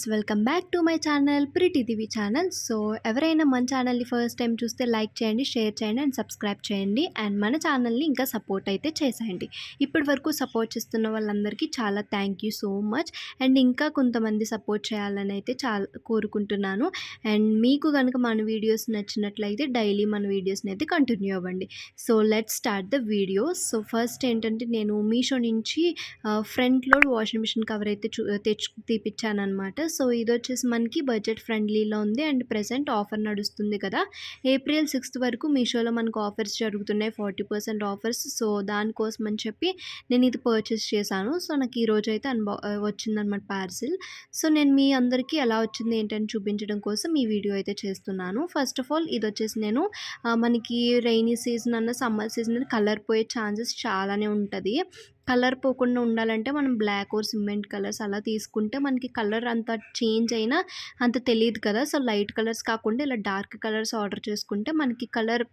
Viewers, welcome back to my channel pretty Divi channel. So ఎవరైనా మన ఛానల్ని first time చూస్తే లైక్ చేయండి, షేర్ చేయండి అండ్ సబ్స్క్రైబ్ చేయండి. అండ్ మన ఛానల్ని ఇంకా సపోర్ట్ అయితే చేసేయండి. ఇప్పటి వరకు సపోర్ట్ చేస్తున్న వాళ్ళందరికీ చాలా thank you so much. And ఇంకా కొంతమంది సపోర్ట్ చేయాలని అయితే చాలా కోరుకుంటున్నాను. అండ్ మీకు కనుక మన వీడియోస్ నచ్చినట్లయితే డైలీ మన వీడియోస్ని అయితే కంటిన్యూ అవ్వండి. So let's start the video. So first ఏంటంటే నేను మీషో నుంచి front load washing machine cover అయితే తీపిచ్చానమాట. సో ఇది వచ్చేసి మనకి బడ్జెట్ ఫ్రెండ్లీలో ఉంది అండ్ ప్రెజెంట్ ఆఫర్ నడుస్తుంది కదా. ఏప్రిల్ 6th వరకు మీషోలో మనకు ఆఫర్స్ జరుగుతున్నాయి, 40% ఆఫర్స్. సో దానికోసం అని చెప్పి నేను ఇది పర్చేస్ చేశాను. సో నాకు ఈరోజు అయితే వచ్చిందనమాట పార్సిల్. సో నేను మీ అందరికీ ఎలా వచ్చింది ఏంటని చూపించడం కోసం ఈ వీడియో అయితే చేస్తున్నాను. ఫస్ట్ ఆఫ్ ఆల్ ఇది వచ్చేసి నేను మనకి రైనీ సీజన్ అన్న సమ్మర్ సీజన్ అని కలర్ పోయే ఛాన్సెస్ చాలానే ఉంటుంది. కలర్ పోకుండా ఉండాలంటే మనం బ్లాక్ ఆర్ సిమెంట్ కలర్స్ అలా తీసుకుంటే మనకి కలర్ అంత చేంజ్ అయినా అంత తెలియదు కదా. సో లైట్ కలర్స్ కాకుండా ఇలా డార్క్ కలర్స్ ఆర్డర్ చేసుకుంటే మనకి కలర్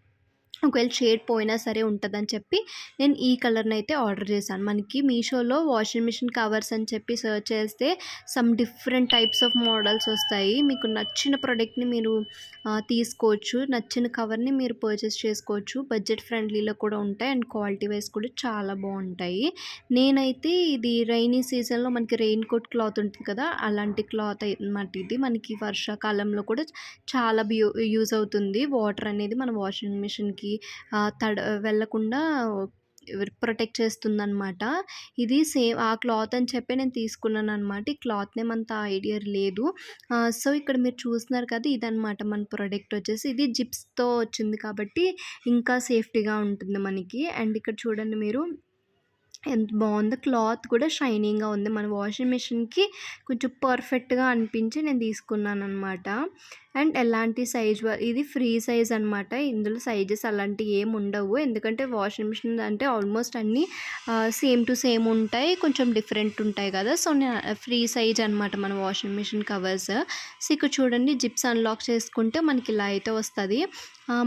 ఒకవేళ షేడ్ పోయినా సరే ఉంటుందని చెప్పి నేను ఈ కలర్ని అయితే ఆర్డర్ చేశాను. మనకి మీషోలో వాషింగ్ మిషన్ కవర్స్ అని చెప్పి సెర్చ్ చేస్తే some different types of models వస్తాయి. మీకు నచ్చిన ప్రోడక్ట్ని మీరు తీసుకోవచ్చు, నచ్చిన కవర్ని మీరు పర్చేస్ చేసుకోవచ్చు. బడ్జెట్ ఫ్రెండ్లీలో కూడా ఉంటాయి అండ్ క్వాలిటీ వైజ్ కూడా చాలా బాగుంటాయి. నేనైతే ఇది రైనీ సీజన్లో మనకి రెయిన్ కోట్ క్లాత్ ఉంటుంది కదా, అలాంటి క్లాత్ అన్నమాట. ఇది మనకి వర్షాకాలంలో కూడా చాలా యూజ్ అవుతుంది. వాటర్ అనేది మన వాషింగ్ మిషన్కి వెళ్ళకుండా ప్రొటెక్ట్ చేస్తుందన్నమాట. ఇది సేమ్ ఆ క్లాత్ అని చెప్పి నేను తీసుకున్నాను అనమాట. ఈ క్లాత్ నేమ్ అంత ఐడియా లేదు. సో ఇక్కడ మీరు చూస్తున్నారు కదా, ఇదనమాట మన ప్రోడక్ట్ వచ్చేసి. ఇది జిప్స్తో వచ్చింది కాబట్టి ఇంకా సేఫ్టీగా ఉంటుంది మనకి. అండ్ ఇక్కడ చూడండి మీరు ఎంత బాగుందో, క్లాత్ కూడా షైనింగ్గా ఉంది. మన వాషింగ్ మిషన్కి కొంచెం పర్ఫెక్ట్గా అనిపించి నేను తీసుకున్నాను అనమాట. అండ్ ఎలాంటి సైజ్, ఇది ఫ్రీ సైజ్ అనమాట. ఇందులో సైజెస్ అలాంటివి ఏమి ఉండవు, ఎందుకంటే వాషింగ్ మిషన్ అంటే ఆల్మోస్ట్ అన్నీ సేమ్ టు సేమ్ ఉంటాయి, కొంచెం డిఫరెంట్ ఉంటాయి కదా. సో నేను ఫ్రీ సైజ్ అనమాట మన వాషింగ్ మిషన్ కవర్స్. సో ఇక్కడ చూడండి, జిప్స్ అన్లాక్ చేసుకుంటే మనకి ఇలా అయితే వస్తుంది.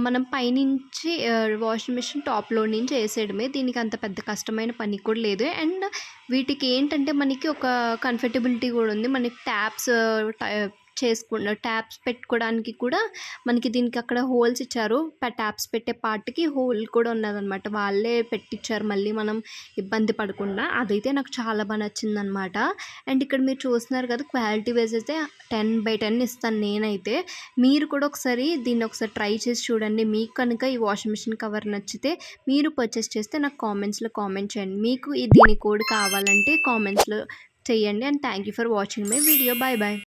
మనం పైనుంచి వాషింగ్ మిషన్ టాప్ లోడ్ నుంచి వేసేయడమే, దీనికి అంత పెద్ద కష్టమైన పని కూడా లేదు. అండ్ వీటికి ఏంటంటే మనకి ఒక కంఫర్టబిలిటీ కూడా ఉంది. మనకి ట్యాప్స్ పెట్టుకోవడానికి కూడా మనకి దీనికి అక్కడ హోల్స్ ఇచ్చారు. ట్యాప్స్ పెట్టే పార్ట్కి హోల్ కూడా ఉన్నదనమాట, వాళ్ళే పెట్టించారు, మళ్ళీ మనం ఇబ్బంది పడకుండా. అదైతే నాకు చాలా బాగా నచ్చిందనమాట. అండ్ ఇక్కడ మీరు చూస్తున్నారు కదా, క్వాలిటీ వైజ్ అయితే 10/10 ఇస్తాను నేనైతే. మీరు కూడా ఒకసారి దీన్ని ట్రై చేసి చూడండి. మీకు కనుక ఈ వాషింగ్ మిషన్ కవర్ నచ్చితే మీరు పర్చేస్ చేస్తే నాకు కామెంట్స్లో కామెంట్ చేయండి. మీకు దీని కోడ్ కావాలంటే కామెంట్స్లో చేయండి. And thank you for watching my video. Bye bye.